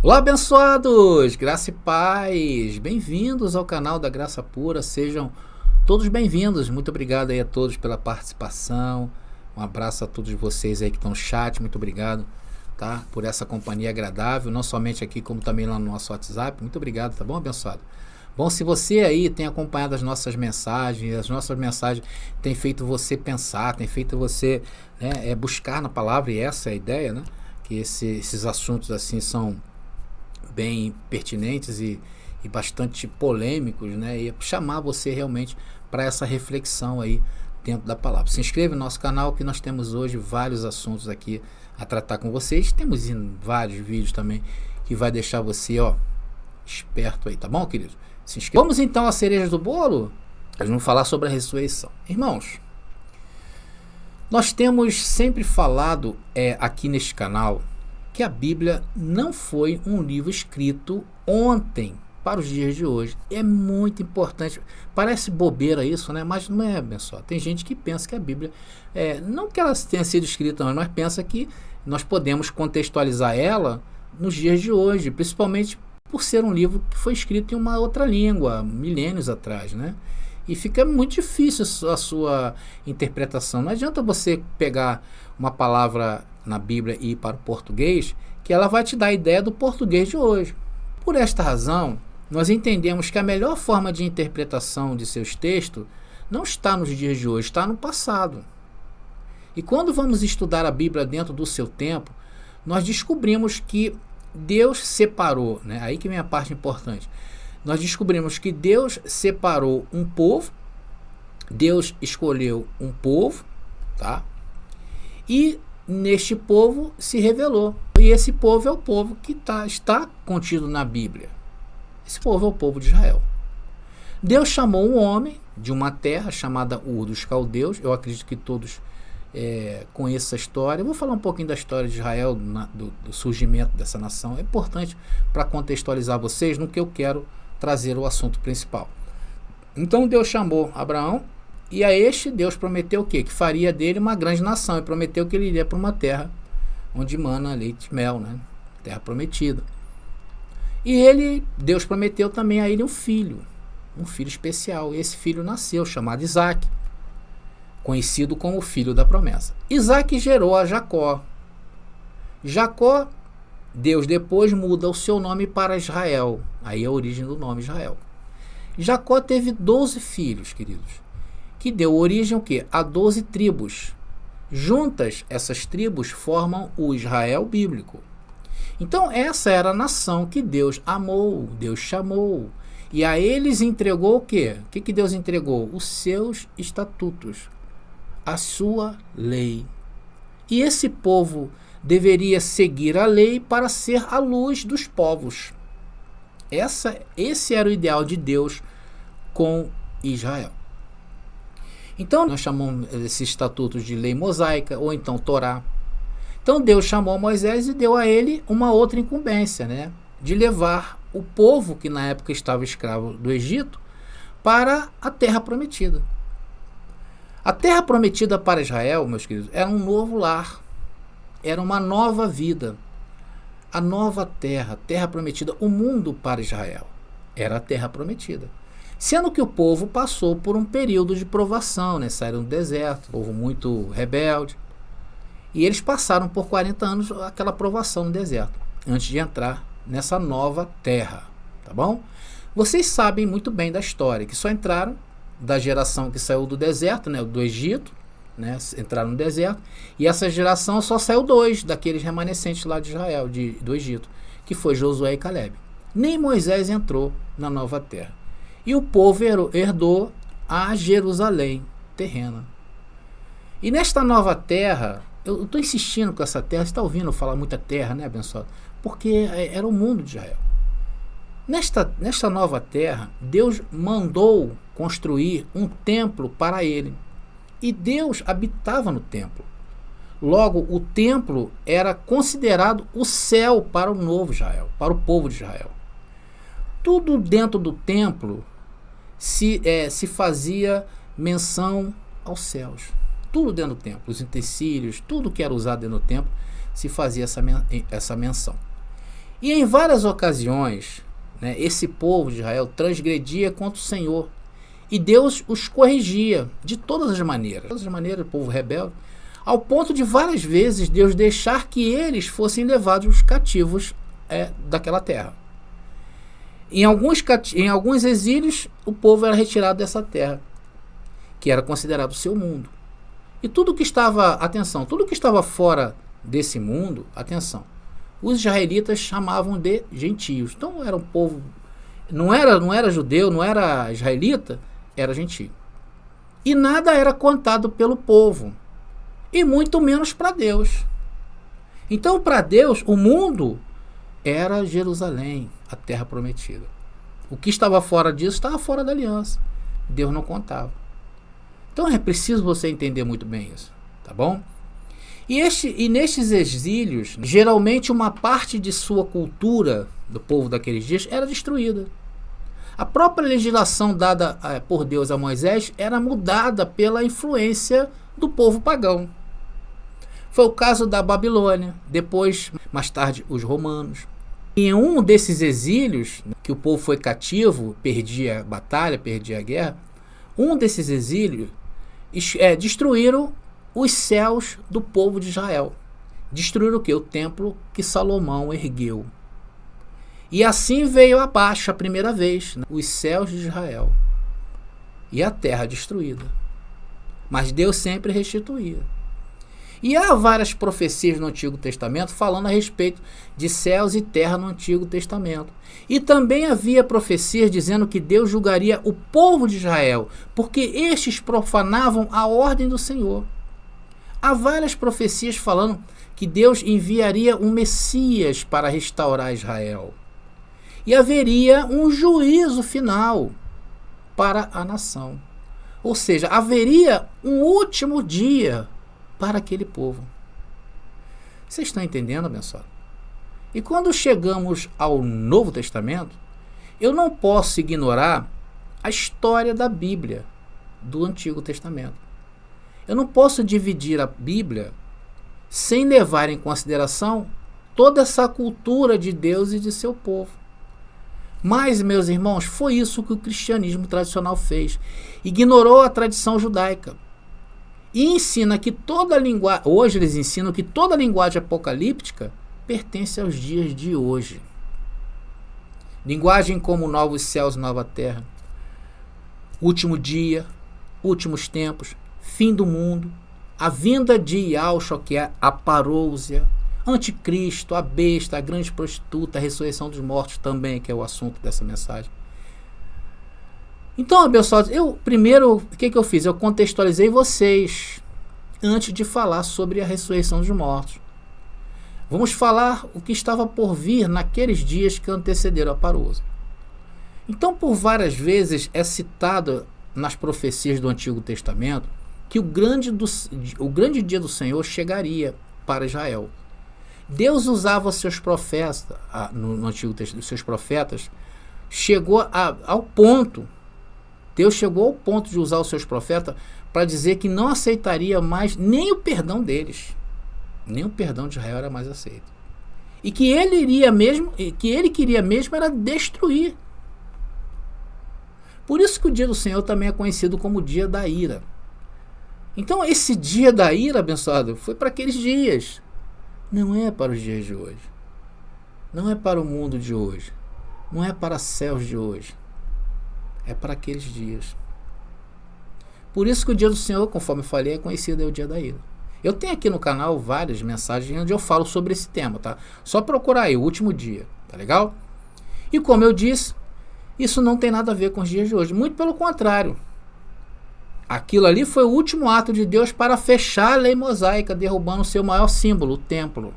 Olá, abençoados! Graça e paz! Bem-vindos ao canal da Graça Pura, sejam todos bem-vindos. Muito obrigado aí a todos pela participação. Um abraço a todos vocês aí que estão no chat, muito obrigado, tá? Por essa companhia agradável, não somente aqui, como também lá no nosso WhatsApp. Muito obrigado, tá bom, abençoado? Bom, se você aí tem acompanhado as nossas mensagens têm feito você pensar, tem feito você buscar na palavra, e essa é a ideia, né? Que esses assuntos assim são bem pertinentes e bastante polêmicos, né? E chamar você realmente para essa reflexão aí dentro da palavra. Se inscreva no nosso canal que nós temos hoje vários assuntos aqui a tratar com vocês. Temos vários vídeos também que vai deixar você, esperto aí, tá bom, querido? Se inscreva. Vamos então às cerejas do bolo? Nós vamos falar sobre a ressurreição. Irmãos, nós temos sempre falado aqui neste canal que a Bíblia não foi um livro escrito ontem para os dias de hoje. É muito importante. Parece bobeira isso, né? Mas não é, pessoal. Tem gente que pensa que a Bíblia, não que ela tenha sido escrita, mas pensa que nós podemos contextualizar ela nos dias de hoje, principalmente por ser um livro que foi escrito em uma outra língua, milênios atrás, né? E fica muito difícil a sua interpretação. Não adianta você pegar uma palavra na Bíblia e ir para o português, que ela vai te dar a ideia do português de hoje. Por esta razão, nós entendemos que a melhor forma de interpretação de seus textos não está nos dias de hoje, está no passado. E quando vamos estudar a Bíblia dentro do seu tempo, nós descobrimos que Deus separou, né? Aí que vem a parte importante. Nós descobrimos que Deus separou um povo, Deus escolheu um povo, tá? E neste povo se revelou. E esse povo é o povo que está contido na Bíblia. Esse povo é o povo de Israel. Deus chamou um homem de uma terra chamada Ur dos Caldeus. Eu acredito que todos conheçam essa história. Eu vou falar um pouquinho da história de Israel, do surgimento dessa nação. É importante para contextualizar vocês no que eu quero trazer o assunto principal. Então Deus chamou Abraão, e a este Deus prometeu o quê? Que faria dele uma grande nação, e prometeu que ele iria para uma terra onde mana leite e mel, né? Terra prometida. E Deus prometeu também a ele um filho especial, e esse filho nasceu, chamado Isaac, conhecido como o filho da promessa. Isaac gerou a Jacó. Jacó, Deus depois muda o seu nome para Israel. Aí é a origem do nome Israel. Jacó teve 12 filhos, queridos, que deu origem ao quê? A 12 tribos. Juntas, essas tribos formam o Israel bíblico. Então, essa era a nação que Deus amou, Deus chamou. E a eles entregou o quê? O que Deus entregou? Os seus estatutos, a sua lei. E esse povo deveria seguir a lei para ser a luz dos povos. Esse era o ideal de Deus com Israel. Então, nós chamamos esses estatutos de lei mosaica, ou então Torá. Então, Deus chamou Moisés e deu a ele uma outra incumbência, né? De levar o povo, que na época estava escravo do Egito, para a terra prometida. A terra prometida para Israel, meus queridos, era um novo lar. Era uma nova vida. A nova terra, terra prometida, o mundo para Israel. Era a terra prometida. Sendo que o povo passou por um período de provação, né? Saíram do deserto, povo muito rebelde. E eles passaram por 40 anos aquela provação no deserto, antes de entrar nessa nova terra, tá bom? Vocês sabem muito bem da história, que só entraram da geração que saiu do deserto, né? Do Egito, né? Entraram no deserto, e essa geração só saiu 2 daqueles remanescentes lá de Israel, do Egito, que foi Josué e Caleb. Nem Moisés entrou na nova terra. E o povo herdou a Jerusalém terrena. E nesta nova terra, eu estou insistindo com essa terra, você está ouvindo falar muita terra, né, abençoado? Porque era o mundo de Israel. Nesta nova terra, Deus mandou construir um templo para ele. E Deus habitava no templo. Logo, o templo era considerado o céu para o novo Israel, para o povo de Israel. Tudo dentro do templo se fazia menção aos céus. Tudo dentro do templo, os utensílios, tudo que era usado dentro do templo, se fazia essa menção. E em várias ocasiões, né, esse povo de Israel transgredia contra o Senhor. E Deus os corrigia de todas as maneiras. De todas as maneiras, o povo rebelde. Ao ponto de várias vezes Deus deixar que eles fossem levados cativos daquela terra. Em alguns exílios, o povo era retirado dessa terra, que era considerado o seu mundo. E tudo que estava, atenção, tudo que estava fora desse mundo, atenção, os israelitas chamavam de gentios. Então era um povo, não era judeu, não era israelita, era gentio. E nada era contado pelo povo, e muito menos para Deus. Então, para Deus, o mundo era Jerusalém, a terra prometida. O que estava fora disso estava fora da aliança. Deus não contava. Então é preciso você entender muito bem isso, tá bom? E nestes exílios, geralmente uma parte de sua cultura, do povo daqueles dias, era destruída. A própria legislação dada por Deus a Moisés era mudada pela influência do povo pagão. Foi o caso da Babilônia, depois, mais tarde, os romanos. Em um desses exílios, que o povo foi cativo, perdia a batalha, perdia a guerra, um desses exílios destruíram os céus do povo de Israel. Destruíram o quê? O templo que Salomão ergueu. E assim veio abaixo a primeira vez, né, os céus de Israel. E a terra destruída. Mas Deus sempre restituía. E há várias profecias no Antigo Testamento falando a respeito de céus e terra no Antigo Testamento. E também havia profecias dizendo que Deus julgaria o povo de Israel, porque estes profanavam a ordem do Senhor. Há várias profecias falando que Deus enviaria um Messias para restaurar Israel. E haveria um juízo final para a nação. Ou seja, haveria um último dia para aquele povo. Vocês estão entendendo, abençoado? E quando chegamos ao Novo Testamento, eu não posso ignorar a história da Bíblia, do Antigo Testamento. Eu não posso dividir a Bíblia sem levar em consideração toda essa cultura de Deus e de seu povo. Mas, meus irmãos, foi isso que o cristianismo tradicional fez. Ignorou a tradição judaica. E ensina que toda linguagem, hoje eles ensinam que toda linguagem apocalíptica pertence aos dias de hoje. Linguagem como novos céus, nova terra, último dia, últimos tempos, fim do mundo, a vinda de Yahshua, que é a parousia, anticristo, a besta, a grande prostituta, a ressurreição dos mortos também, que é o assunto dessa mensagem. Então, abençoados, o que eu fiz? Eu contextualizei vocês antes de falar sobre a ressurreição dos mortos. Vamos falar o que estava por vir naqueles dias que antecederam a parousia. Então, por várias vezes é citado nas profecias do Antigo Testamento que o grande dia do Senhor chegaria para Israel. Deus usava seus profetas, no Antigo Testamento, seus profetas, Deus chegou ao ponto de usar os seus profetas para dizer que não aceitaria mais nem o perdão deles. Nem o perdão de Israel era mais aceito. E que ele queria mesmo era destruir. Por isso que o dia do Senhor também é conhecido como o dia da ira. Então esse dia da ira, abençoado, foi para aqueles dias. Não é para os dias de hoje. Não é para o mundo de hoje. Não é para os céus de hoje. É para aqueles dias. Por isso que o dia do Senhor, conforme eu falei, é conhecido, é o dia da ira. Eu tenho aqui no canal várias mensagens onde eu falo sobre esse tema, tá? Só procurar aí, o último dia, tá legal? E como eu disse, isso não tem nada a ver com os dias de hoje. Muito pelo contrário. Aquilo ali foi o último ato de Deus para fechar a lei mosaica, derrubando o seu maior símbolo, o templo.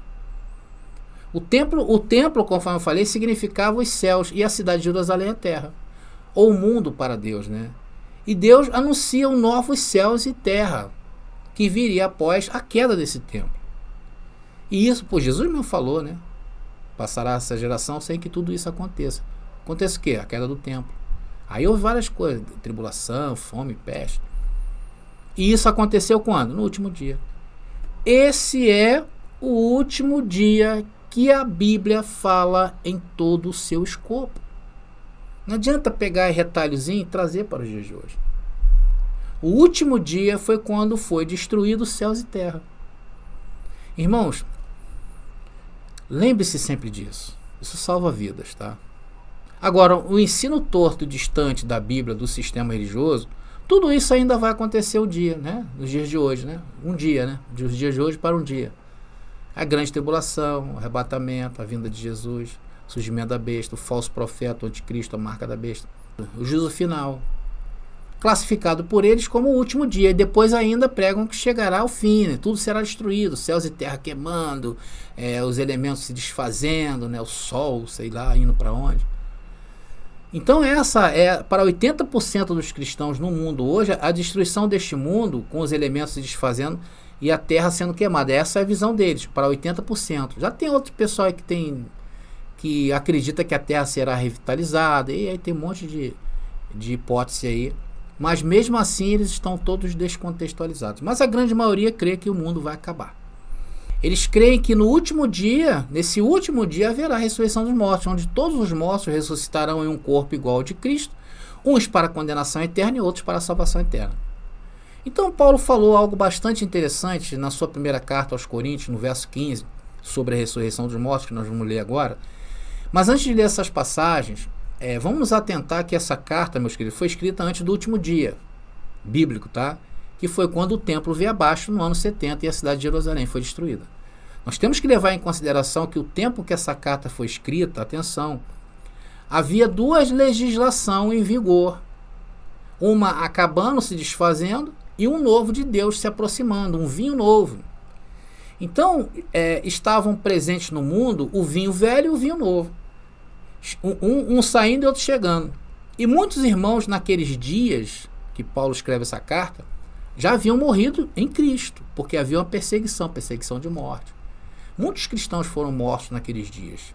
O templo, conforme eu falei, significava os céus e a cidade de Jerusalém a terra. Ou o mundo para Deus, né? E Deus anuncia um novos céus e terra que viria após a queda desse templo. E isso, Jesus mesmo falou, né? Passará essa geração sem que tudo isso aconteça. Acontece o quê? A queda do templo. Aí houve várias coisas, tribulação, fome, peste. E isso aconteceu quando? No último dia. Esse é o último dia que a Bíblia fala em todo o seu escopo. Não adianta pegar retalhozinho e trazer para os dias de hoje. O último dia foi quando foi destruído céus e terra. Irmãos, lembre-se sempre disso. Isso salva vidas, tá? Agora, o ensino torto e distante da Bíblia, do sistema religioso, tudo isso ainda vai acontecer o dia, né? Nos dias de hoje, né? Um dia, né? Dos dias de hoje para um dia. A grande tribulação, o arrebatamento, a vinda de Jesus, o surgimento da besta, o falso profeta, o anticristo, a marca da besta, o juízo final, classificado por eles como o último dia, e depois ainda pregam que chegará ao fim, né? Tudo será destruído, céus e terra queimando, os elementos se desfazendo, né? O sol, sei lá, indo para onde. Então essa é, para 80% dos cristãos no mundo hoje, a destruição deste mundo, com os elementos se desfazendo e a terra sendo queimada. Essa é a visão deles, para 80%. Já tem outro pessoal aí que acredita que a terra será revitalizada, e aí tem um monte de hipótese aí. Mas mesmo assim eles estão todos descontextualizados. Mas a grande maioria crê que o mundo vai acabar. Eles creem que no último dia, nesse último dia, haverá a ressurreição dos mortos, onde todos os mortos ressuscitarão em um corpo igual ao de Cristo, uns para a condenação eterna e outros para a salvação eterna. Então Paulo falou algo bastante interessante na sua primeira carta aos Coríntios, no verso 15, sobre a ressurreição dos mortos, que nós vamos ler agora. Mas antes de ler essas passagens, vamos nos atentar que essa carta, meus queridos, foi escrita antes do último dia bíblico, tá? Que foi quando o templo veio abaixo no ano 70 e a cidade de Jerusalém foi destruída. Nós temos que levar em consideração que o tempo que essa carta foi escrita, atenção, havia duas legislações em vigor. Uma acabando, se desfazendo, e um novo de Deus se aproximando, um vinho novo. Então, estavam presentes no mundo o vinho velho e o vinho novo. Um saindo e outro chegando. E muitos irmãos naqueles dias que Paulo escreve essa carta, já haviam morrido em Cristo, porque havia uma perseguição de morte. Muitos cristãos foram mortos naqueles dias,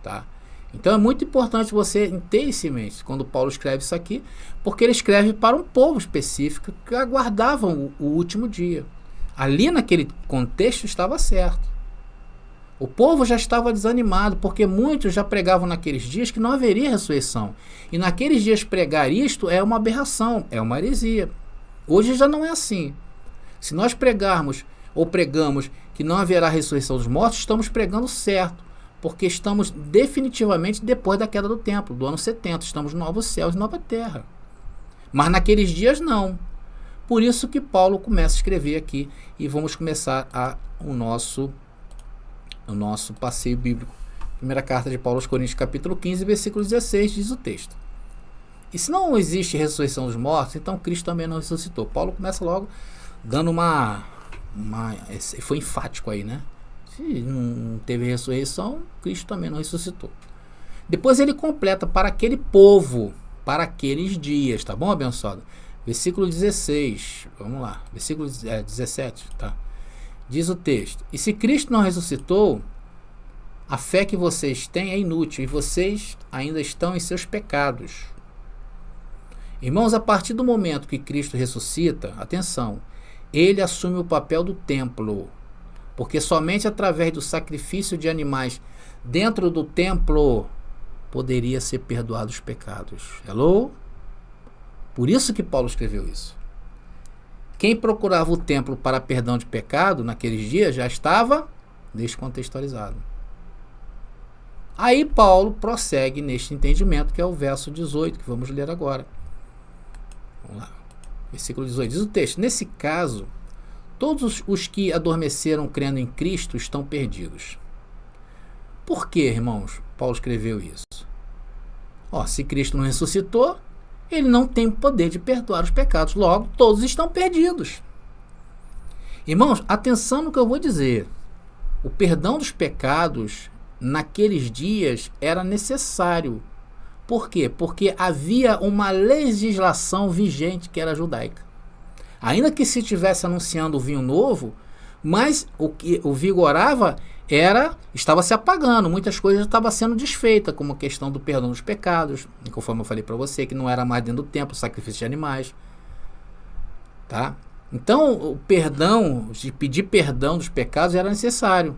tá? Então é muito importante você ter isso em mente quando Paulo escreve isso aqui, porque ele escreve para um povo específico que aguardavam o último dia. Ali naquele contexto estava certo. O povo já estava desanimado, porque muitos já pregavam naqueles dias que não haveria ressurreição. E naqueles dias pregar isto é uma aberração, é uma heresia. Hoje já não é assim. Se nós pregarmos ou pregamos que não haverá ressurreição dos mortos, estamos pregando certo, porque estamos definitivamente depois da queda do templo, do ano 70. Estamos no novo céu e nova terra. Mas naqueles dias não. Por isso que Paulo começa a escrever aqui e vamos começar o nosso passeio bíblico. Primeira carta de Paulo aos Coríntios, capítulo 15, versículo 16, diz o texto. E se não existe ressurreição dos mortos, então Cristo também não ressuscitou. Paulo começa logo dando foi enfático aí, né? Se não teve ressurreição, Cristo também não ressuscitou. Depois ele completa para aquele povo, para aqueles dias, tá bom, abençoado? Versículo 16, vamos lá, versículo 17, tá? Diz o texto: e se Cristo não ressuscitou, a fé que vocês têm é inútil e vocês ainda estão em seus pecados. Irmãos, a partir do momento que Cristo ressuscita, atenção, ele assume o papel do templo, porque somente através do sacrifício de animais dentro do templo poderia ser perdoado os pecados. Hello? Por isso que Paulo escreveu isso. Quem procurava o templo para perdão de pecado naqueles dias já estava descontextualizado. Aí Paulo prossegue neste entendimento, que é o verso 18, que vamos ler agora. Vamos lá. Versículo 18 diz o texto: nesse caso, todos os que adormeceram crendo em Cristo estão perdidos. Por que, irmãos, Paulo escreveu isso? Se Cristo não ressuscitou, ele não tem o poder de perdoar os pecados. Logo, todos estão perdidos. Irmãos, atenção no que eu vou dizer. O perdão dos pecados naqueles dias era necessário. Por quê? Porque havia uma legislação vigente que era judaica. Ainda que se estivesse anunciando o vinho novo, mas o que o vigorava estava se apagando, muitas coisas estavam sendo desfeitas, como a questão do perdão dos pecados, conforme eu falei para você, que não era mais dentro do templo, sacrifício de animais, tá? Então, o perdão, de pedir perdão dos pecados era necessário.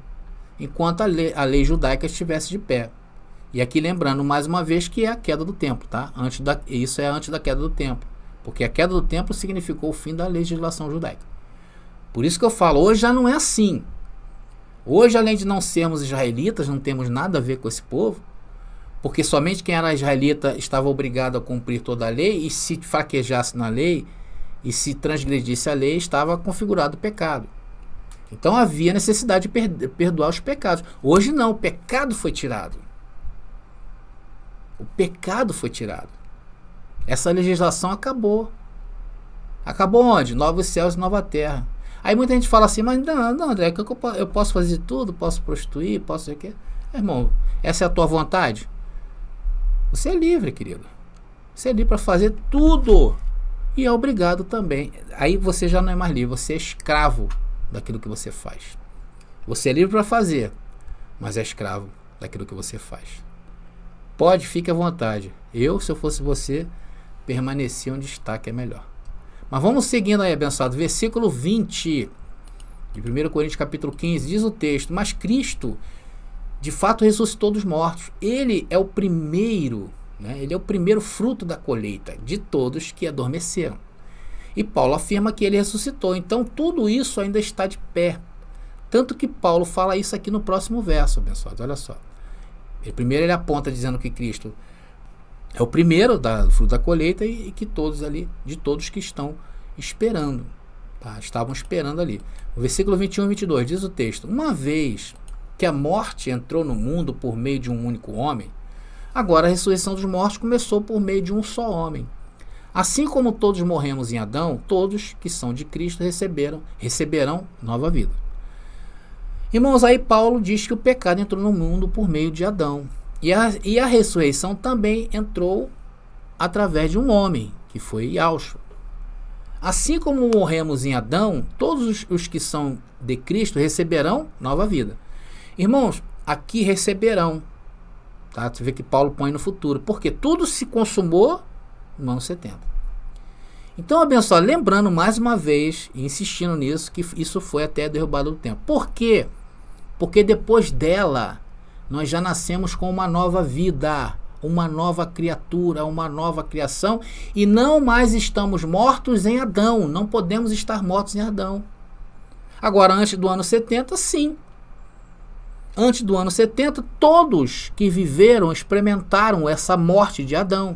enquanto a lei judaica estivesse de pé. E aqui lembrando mais uma vez que é a queda do templo, tá? Isso é antes da queda do templo, porque a queda do templo significou o fim da legislação judaica. Por isso que eu falo, hoje já não é assim. Hoje, além de não sermos israelitas, não temos nada a ver com esse povo, porque somente quem era israelita estava obrigado a cumprir toda a lei, e se fraquejasse na lei, e se transgredisse a lei, estava configurado o pecado. Então havia necessidade de perdoar os pecados. Hoje não, o pecado foi tirado. O pecado foi tirado. Essa legislação acabou. Acabou onde? Novos céus e nova terra. Aí muita gente fala assim, mas não, André, eu posso fazer tudo, posso prostituir, posso sei o quê. Irmão, essa é a tua vontade? Você é livre, querido. Você é livre para fazer tudo. E é obrigado também. Aí você já não é mais livre, você é escravo daquilo que você faz. Você é livre para fazer, mas é escravo daquilo que você faz. Pode, fique à vontade. Eu, se eu fosse você, permanecia onde está, que é melhor. Mas vamos seguindo aí, abençoado. Versículo 20 de 1 Coríntios capítulo 15, diz o texto: mas Cristo, de fato, ressuscitou dos mortos. Ele é o primeiro, né? Ele é o primeiro fruto da colheita de todos que adormeceram. E Paulo afirma que ele ressuscitou. Então, tudo isso ainda está de pé. Tanto que Paulo fala isso aqui no próximo verso, abençoado. Olha só. Primeiro ele aponta dizendo que Cristo é o primeiro do fruto da colheita e que todos ali, de todos que estão esperando, tá? Estavam esperando ali. O versículo 21 e 22 diz o texto: uma vez que a morte entrou no mundo por meio de um único homem, agora a ressurreição dos mortos começou por meio de um só homem. Assim como todos morremos em Adão, todos que são de Cristo receberão nova vida. Irmãos, aí Paulo diz que o pecado entrou no mundo por meio de Adão. E a ressurreição também entrou através de um homem, que foi Yahshua. Assim como morremos em Adão, todos os que são de Cristo receberão nova vida. Irmãos, aqui receberão. Tá? Você vê que Paulo põe no futuro. Porque tudo se consumou no ano 70. Então, abençoado, lembrando mais uma vez, e insistindo nisso, que isso foi até a derrubada do templo. Por quê? Porque depois dela, nós já nascemos com uma nova vida, uma nova criatura, uma nova criação, e não mais estamos mortos em Adão. Não podemos estar mortos em Adão. Agora, antes do ano 70, sim. Antes do ano 70, todos que viveram experimentaram essa morte de Adão.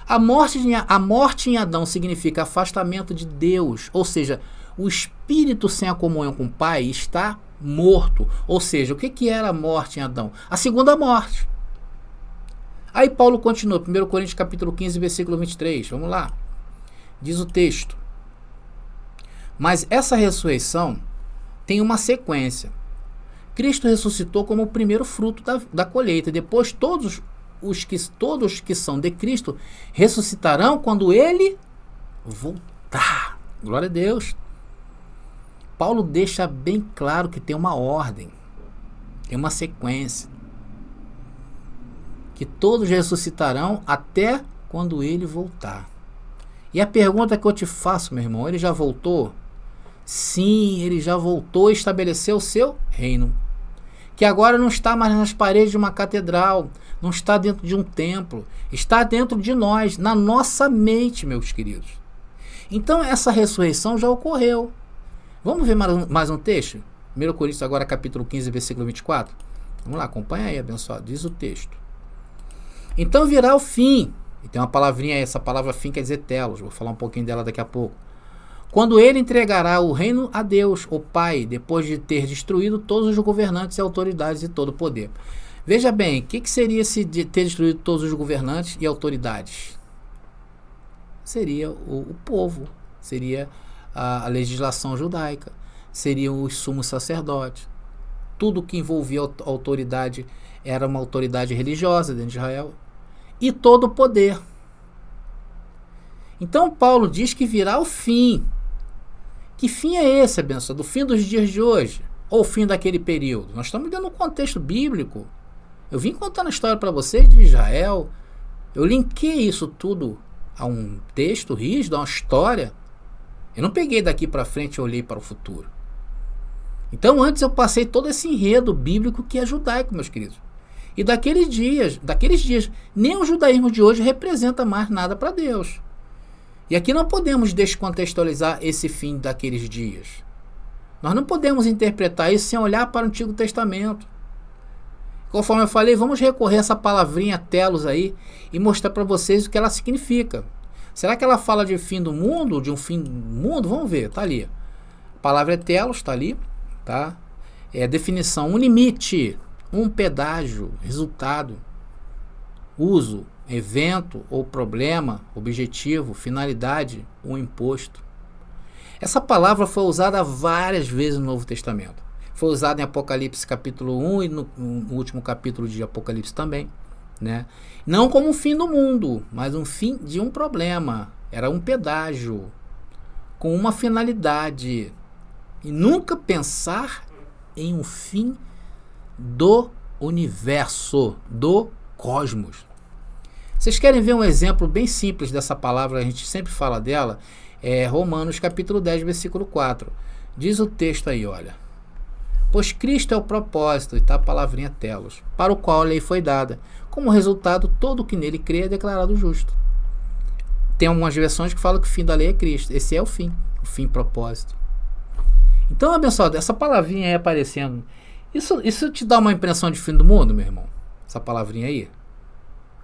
A morte em Adão significa afastamento de Deus, ou seja, o espírito sem a comunhão com o Pai está morto. Ou seja, o que era a morte em Adão? A segunda morte. Aí Paulo continua, 1 Coríntios capítulo 15, versículo 23, vamos lá. Diz o texto: mas essa ressurreição tem uma sequência. Cristo ressuscitou como o primeiro fruto da colheita. Depois todos que são de Cristo ressuscitarão quando ele voltar. Glória a Deus. Paulo deixa bem claro que tem uma ordem, tem uma sequência. Que todos ressuscitarão até quando ele voltar. E a pergunta que eu te faço, meu irmão, ele já voltou? Sim, ele já voltou e estabeleceu o seu reino. Que agora não está mais nas paredes de uma catedral, não está dentro de um templo, está dentro de nós, na nossa mente, meus queridos. Então essa ressurreição já ocorreu. Vamos ver mais um texto? 1 Coríntios agora capítulo 15, versículo 24. Vamos lá, acompanha aí, abençoado. Diz o texto: então virá o fim. E tem uma palavrinha aí, essa palavra fim quer dizer telos, vou falar um pouquinho dela daqui a pouco. Quando ele entregará o reino a Deus, o Pai, depois de ter destruído todos os governantes e autoridades e todo o poder. Veja bem, o que seria se ter destruído todos os governantes e autoridades? Seria o povo, seria a legislação judaica, seriam os sumos sacerdotes. Tudo que envolvia a autoridade era uma autoridade religiosa dentro de Israel. E todo o poder. Então Paulo diz que virá o fim. Que fim é esse, abençoado? Do fim dos dias de hoje? Ou o fim daquele período? Nós estamos dando um contexto bíblico. Eu vim contando a história para vocês de Israel. Eu linkei isso tudo a um texto rígido, a uma história. Eu não peguei daqui para frente e olhei para o futuro. Então antes eu passei todo esse enredo bíblico que é judaico, meus queridos. E daqueles dias, nem o judaísmo de hoje representa mais nada para Deus. E aqui não podemos descontextualizar esse fim daqueles dias. Nós não podemos interpretar isso sem olhar para o Antigo Testamento. Conforme eu falei, vamos recorrer a essa palavrinha telos aí e mostrar para vocês o que ela significa. Será que ela fala de fim do mundo, de um fim do mundo? Vamos ver, tá ali. A palavra é telos, tá ali, tá? É a definição, um limite, um pedágio, resultado, uso, evento ou problema, objetivo, finalidade, um imposto. Essa palavra foi usada várias vezes no Novo Testamento. Foi usada em Apocalipse capítulo 1 e no último capítulo de Apocalipse também, né? Não como o fim do mundo, mas um fim de um problema. Era um pedágio com uma finalidade. E nunca pensar em um fim do universo, do cosmos. Vocês querem ver um exemplo bem simples dessa palavra? A gente sempre fala dela. É Romanos capítulo 10, versículo 4. Diz o texto aí, olha. Pois Cristo é o propósito, e tá a palavrinha telos, para o qual a lei foi dada. Como resultado, todo o que nele crê é declarado justo. Tem algumas versões que falam que o fim da lei é Cristo. Esse é o fim propósito. Então, abençoado, essa palavrinha aí aparecendo, isso te dá uma impressão de fim do mundo, meu irmão? Essa palavrinha aí?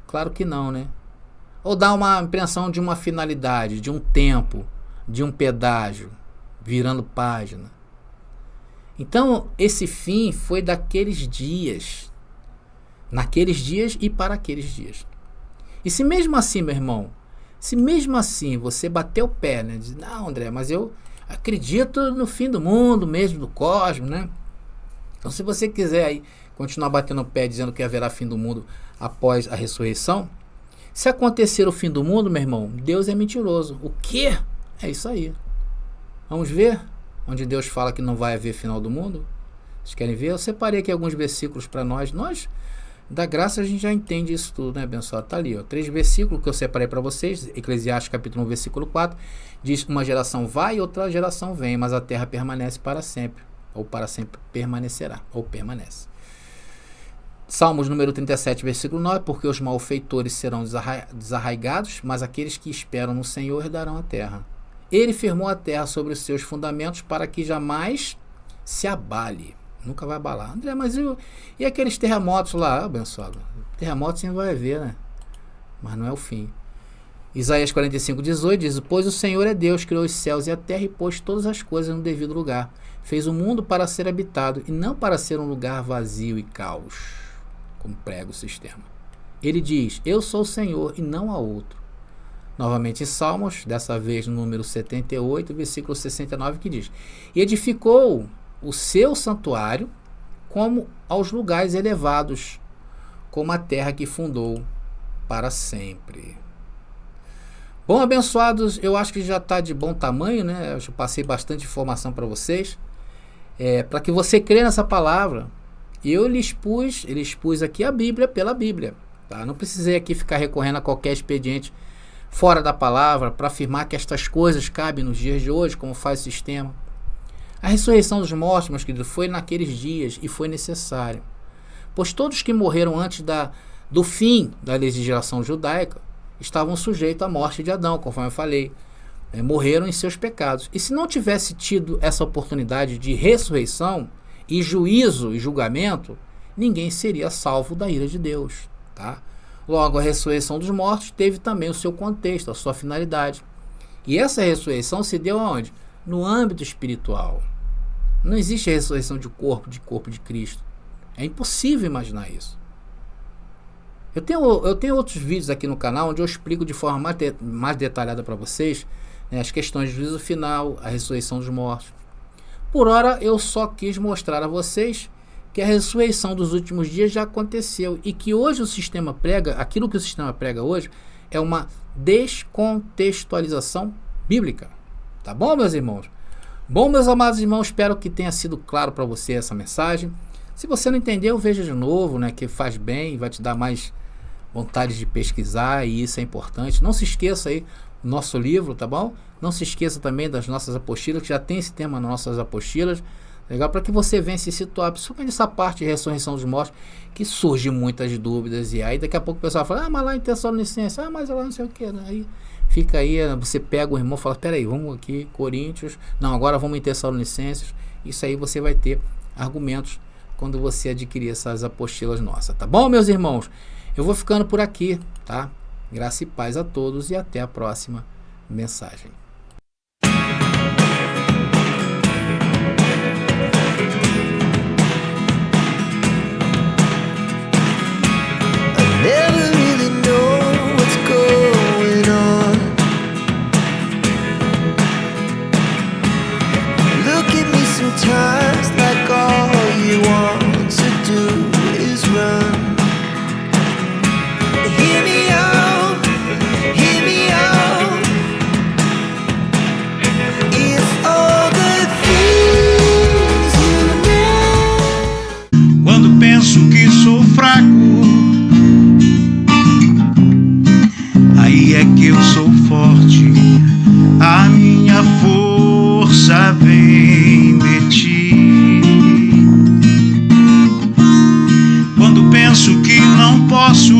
Claro que não, né? Ou dá uma impressão de uma finalidade, de um tempo, de um pedágio, virando página. Então, esse fim foi daqueles dias, naqueles dias e para aqueles dias. E se mesmo assim, meu irmão, se mesmo assim você bater o pé, né? Diz, não, André, mas eu acredito no fim do mundo mesmo, do cosmos, né? Então, se você quiser aí continuar batendo o pé dizendo que haverá fim do mundo após a ressurreição, se acontecer o fim do mundo, meu irmão, Deus é mentiroso. O quê? É isso aí. Vamos ver onde Deus fala que não vai haver final do mundo? Vocês querem ver? Eu separei aqui alguns versículos para nós. Nós, da graça, a gente já entende isso tudo, né, abençoado? Tá ali, ó. 3 versículos que eu separei para vocês. Eclesiastes capítulo 1, versículo 4. Diz, uma geração vai e outra geração vem, mas a terra permanece para sempre. Ou para sempre permanecerá. Ou permanece. Salmos número 37, versículo 9. Porque os malfeitores serão desarraigados, mas aqueles que esperam no Senhor herdarão a terra. Ele firmou a terra sobre os seus fundamentos para que jamais se abale. Nunca vai abalar. André, mas e aqueles terremotos lá, abençoado? Terremotos sim vai haver, né? Mas não é o fim. Isaías 45, 18 diz, pois o Senhor é Deus, criou os céus e a terra e pôs todas as coisas no devido lugar. Fez o mundo para ser habitado e não para ser um lugar vazio e caos, como prega o sistema. Ele diz, eu sou o Senhor e não há outro. Novamente em Salmos, dessa vez no número 78, versículo 69, que diz, e edificou o seu santuário como aos lugares elevados, como a terra que fundou para sempre. Bom, abençoados, eu acho que já está de bom tamanho, né? Eu já passei bastante informação para vocês, para que você crê nessa palavra. Eu lhe expus aqui a Bíblia pela Bíblia, tá? Não precisei aqui ficar recorrendo a qualquer expediente fora da palavra para afirmar que estas coisas cabem nos dias de hoje, como faz o sistema. A ressurreição dos mortos, meus queridos, foi naqueles dias e foi necessário, pois todos que morreram antes do fim da legislação judaica estavam sujeitos à morte de Adão, conforme eu falei, morreram em seus pecados. E se não tivesse tido essa oportunidade de ressurreição e juízo e julgamento, ninguém seria salvo da ira de Deus, tá? Logo, a ressurreição dos mortos teve também o seu contexto, a sua finalidade. E essa ressurreição se deu aonde? No âmbito espiritual. Não existe a ressurreição de corpo de Cristo. É impossível imaginar isso. Eu tenho outros vídeos aqui no canal onde eu explico de forma mais detalhada para vocês, né, as questões de juízo final, a ressurreição dos mortos. Por ora, eu só quis mostrar a vocês que a ressurreição dos últimos dias já aconteceu e que hoje o sistema prega, aquilo que o sistema prega hoje, é uma descontextualização bíblica. Tá bom, meus irmãos? Bom, meus amados irmãos, espero que tenha sido claro para você essa mensagem. Se você não entendeu, veja de novo, né, que faz bem, vai te dar mais vontade de pesquisar e isso é importante. Não se esqueça aí do nosso livro, tá bom? Não se esqueça também das nossas apostilas, que já tem esse tema nas nossas apostilas. Legal? Para que você venha se situar, principalmente essa parte de ressurreição dos mortos, que surge muitas dúvidas, e aí daqui a pouco o pessoal fala, mas lá em Tessalonicenses, mas lá não sei o que, né? Aí fica aí, você pega o irmão e fala, peraí, vamos aqui, Coríntios, não, agora vamos em Tessalonicenses. Isso aí você vai ter argumentos quando você adquirir essas apostilas nossas, tá bom, meus irmãos? Eu vou ficando por aqui, tá? Graça e paz a todos e até a próxima mensagem. Sometimes like all you want to do is run. Hear me out, hear me out. It's all the things you know. Quando penso que sou fraco, aí é que eu sou forte. A minha força vem de ti. Quando penso que não posso,